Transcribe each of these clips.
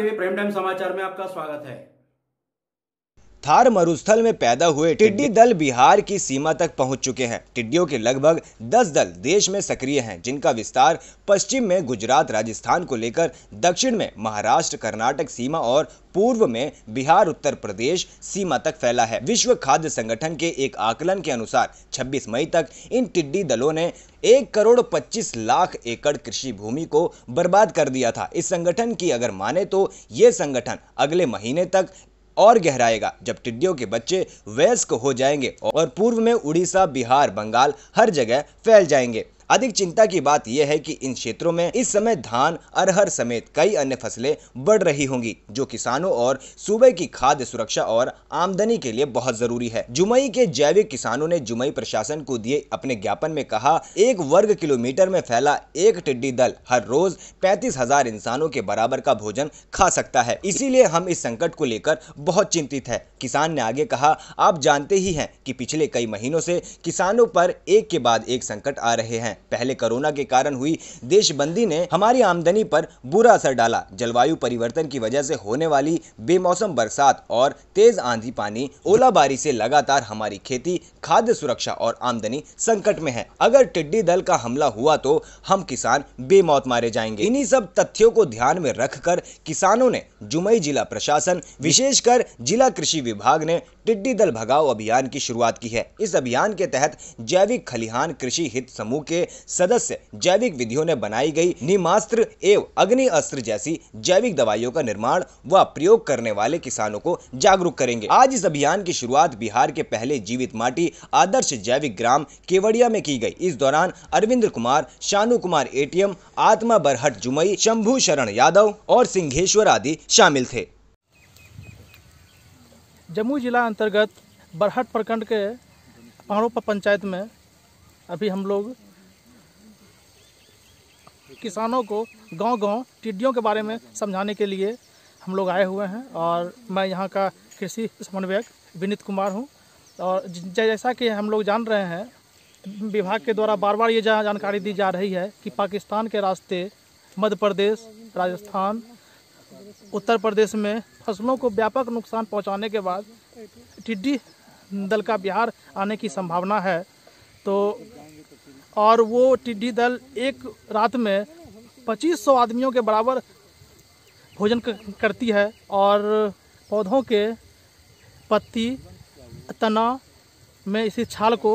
TV prime time समाचार में आपका स्वागत है। थार मरुस्थल में पैदा हुए टिड्डी दल बिहार की सीमा तक पहुंच चुके हैं। टिड्डियों के लगभग 10 दल देश में सक्रिय हैं, जिनका विस्तार पश्चिम में गुजरात राजस्थान को लेकर दक्षिण में महाराष्ट्र कर्नाटक सीमा और पूर्व में बिहार उत्तर प्रदेश सीमा तक फैला है। विश्व खाद्य संगठन के एक आकलन के अनुसार 26 मई तक इन टिड्डी दलों ने 1,25,00,000 एकड़ कृषि भूमि को बर्बाद कर दिया था। इस संगठन की अगर माने तो ये संगठन अगले महीने तक और गहराएगा, जब टिड्डियों के बच्चे वयस्क हो जाएंगे और पूर्व में उड़ीसा, बिहार, बंगाल हर जगह फैल जाएंगे। अधिक चिंता की बात यह है कि इन क्षेत्रों में इस समय धान, अरहर समेत कई अन्य फसलें बढ़ रही होंगी, जो किसानों और सूबे की खाद्य सुरक्षा और आमदनी के लिए बहुत जरूरी है। जुमई के जैविक किसानों ने जुमई प्रशासन को दिए अपने ज्ञापन में कहा, 1 वर्ग किलोमीटर में फैला एक टिड्डी दल हर रोज 35,000 इंसानों के बराबर का भोजन खा सकता है। इसीलिए हम इस संकट को लेकर बहुत चिंतित है। किसान ने आगे कहा, आप जानते ही हैं कि पिछले कई महीनों से किसानों पर एक के बाद एक संकट आ रहे हैं। पहले कोरोना के कारण हुई देशबंदी ने हमारी आमदनी पर बुरा असर डाला। जलवायु परिवर्तन की वजह से होने वाली बेमौसम बरसात और तेज आंधी पानी, ओलाबारी से लगातार हमारी खेती, खाद्य सुरक्षा और आमदनी संकट में है। अगर टिड्डी दल का हमला हुआ तो हम किसान बेमौत मारे जाएंगे। इन्हीं सब तथ्यों को ध्यान में रखकर किसानों ने जुमई जिला प्रशासन, विशेषकर जिला कृषि विभाग ने टिड्डी दल भगाओ अभियान की शुरुआत की है। इस अभियान के तहत जैविक खलिहान कृषि हित समूह के सदस्य जैविक विधियों ने बनाई गई नीमास्त्र एवं अग्नि अस्त्र जैसी जैविक दवाइयों का निर्माण व प्रयोग करने वाले किसानों को जागरूक करेंगे। आज इस अभियान की शुरुआत बिहार के पहले जीवित माटी आदर्श जैविक ग्राम केवड़िया में की गई। इस दौरान अरविंद कुमार, शानू कुमार एटीएम, आत्मा बरहट जुमई, शंभू शरण यादव और सिंघेश्वर आदि शामिल थे। जमुई जिला अंतर्गत बरहट प्रखंड के पहाड़ों पर पंचायत में अभी हम लोग किसानों को गांव-गांव टिड्डियों के बारे में समझाने के लिए हम लोग आए हुए हैं और मैं यहां का कृषि समन्वयक विनीत कुमार हूं। और जैसा कि हम लोग जान रहे हैं, विभाग के द्वारा बार-बार ये जानकारी दी जा रही है कि पाकिस्तान के रास्ते मध्य प्रदेश, राजस्थान, उत्तर प्रदेश में फसलों को व्यापक नुकसान पहुंचाने के बाद टिड्डी दल का बिहार आने की संभावना है। तो और वो टिड्डी दल एक रात में 2500 आदमियों के बराबर भोजन करती है और पौधों के पत्ती, तना में इसी छाल को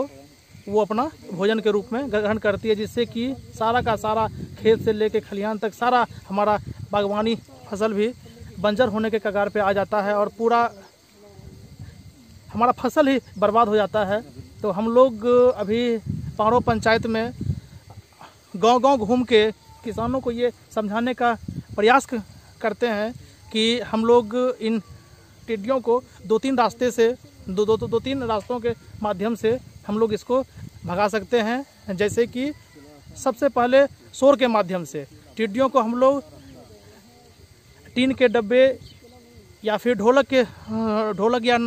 वो अपना भोजन के रूप में ग्रहण करती है, जिससे कि सारा का सारा खेत से लेके खलिहान तक सारा हमारा बागवानी फसल भी बंजर होने के कगार पे आ जाता है और पूरा हमारा फसल ही बर्बाद हो जाता है। तो हम लोग अभी पहाड़ों पंचायत में गांव-गांव घूम के किसानों को ये समझाने का प्रयास करते हैं कि हम लोग इन टिड्डियों को दो तीन रास्तों के माध्यम से हम लोग इसको भगा सकते हैं। जैसे कि सबसे पहले शोर के माध्यम से टिड्डियों को हम लोग टीन के डब्बे या फिर ढोलक या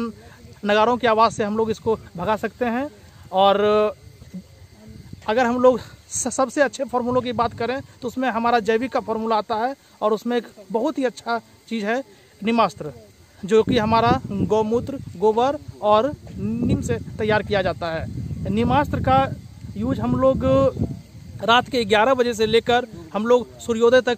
नगारों की आवाज़ से हम लोग इसको भगा सकते हैं। और अगर हम लोग सबसे अच्छे फार्मूलों की बात करें तो उसमें हमारा जैविक का फार्मूला आता है और उसमें एक बहुत ही अच्छा चीज़ है नीमास्त्र, जो कि हमारा गौमूत्र, गोबर और नीम से तैयार किया जाता है। नीमास्त्र का यूज हम लोग रात के 11 बजे से लेकर हम लोग सूर्योदय तक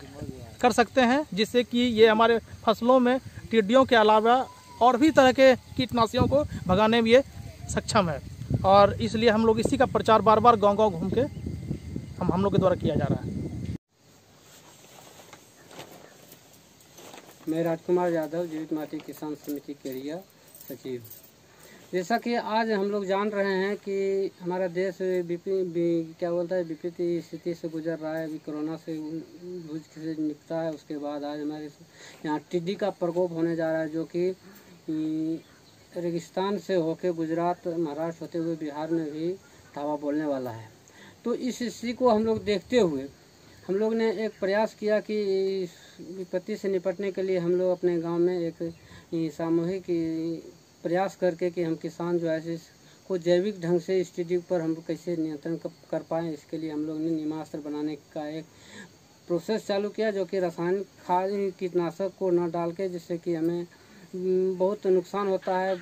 कर सकते हैं, जिससे कि ये हमारे फसलों में टिड्डियों के अलावा और भी तरह के कीटनाशियों को भगाने में ये सक्षम है। और इसलिए हम लोग इसी का प्रचार बार-बार गांव-गांव घूम के हम लोग के द्वारा किया जा रहा है। मैं राजकुमार यादव, जीवित माटी किसान समिति केवड़िया सचिव। जैसा कि आज हम लोग जान रहे हैं कि हमारा देश विपरीत स्थिति से गुजर रहा है। अभी कोरोना से जूझ से निपटा है, उसके बाद आज हमारे यहाँ टिड्डी का प्रकोप होने जा रहा है, जो कि रेगिस्तान से होकर गुजरात, महाराष्ट्र होते हुए बिहार में भी धावा बोलने वाला है। तो इस स्थिति को हम लोग देखते हुए हम लोग ने एक प्रयास किया कि विपत्ति से निपटने के लिए हम लोग अपने गांव में एक सामूहिक प्रयास करके कि हम किसान जो है को जैविक ढंग से इस टिड्डी पर हम लोग कैसे नियंत्रण कर पाएँ, इसके लिए हम लोग ने नीमास्त्र बनाने का एक प्रोसेस चालू किया, जो कि रासायनिक खाद कीटनाशक को न डाल के, जिससे कि हमें बहुत नुकसान होता है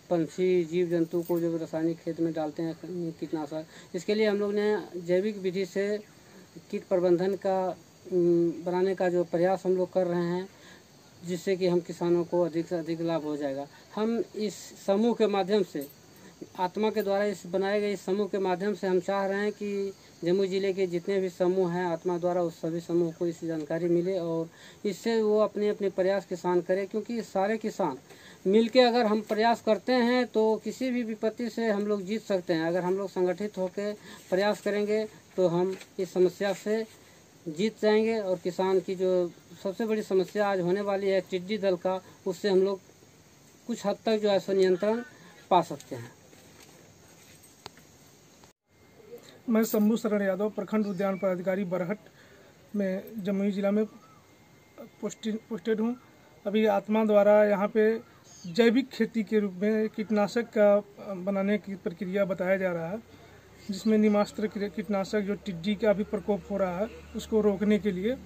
पंछी जीव जंतु को जो रासायनिक खेत में डालते हैं कीटनाशक। इसके लिए हम लोग ने जैविक विधि से कीट प्रबंधन का बनाने का जो प्रयास हम लोग कर रहे हैं, जिससे कि हम किसानों को अधिक से अधिक लाभ हो जाएगा। हम इस समूह के माध्यम से, आत्मा के द्वारा इस बनाए गए इस समूह के माध्यम से हम चाह रहे हैं कि जमुई ज़िले के जितने भी समूह हैं आत्मा द्वारा, उस सभी समूह को इस जानकारी मिले और इससे वो अपने अपने प्रयास किसान करें, क्योंकि सारे किसान मिलके अगर हम प्रयास करते हैं तो किसी भी विपत्ति से हम लोग जीत सकते हैं। अगर हम लोग संगठित होकर प्रयास करेंगे तो हम इस समस्या से जीत जाएंगे और किसान की जो सबसे बड़ी समस्या आज होने वाली है टिड्डी दल का, उससे हम लोग कुछ हद तक जो है सो नियंत्रण पा सकते हैं। मैं शंभू शरण यादव, प्रखंड उद्यान पदाधिकारी बरहट में जमुई जिला में पोस्टेड हूँ। अभी आत्मा द्वारा यहाँ पे जैविक खेती के रूप में कीटनाशक का बनाने की प्रक्रिया बताया जा रहा है, जिसमें निमास्त्र कीटनाशक जो टिड्डी का भी प्रकोप हो रहा है उसको रोकने के लिए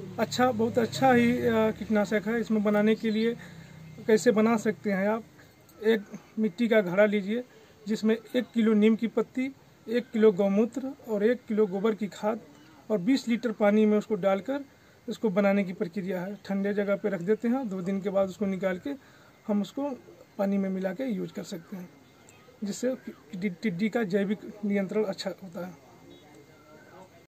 बहुत अच्छा ही कीटनाशक है। इसमें बनाने के लिए कैसे बना सकते हैं आप, एक मिट्टी का घड़ा लीजिए जिसमें 1 किलो नीम की पत्ती, 1 किलो गौमूत्र और 1 किलो गोबर की खाद और 20 लीटर पानी में उसको डालकर इसको बनाने की प्रक्रिया है। ठंडे जगह पे रख देते हैं, 2 दिन के बाद उसको निकाल के हम उसको पानी में मिला के यूज कर सकते हैं, जिससे टिड्डी का जैविक नियंत्रण अच्छा होता है।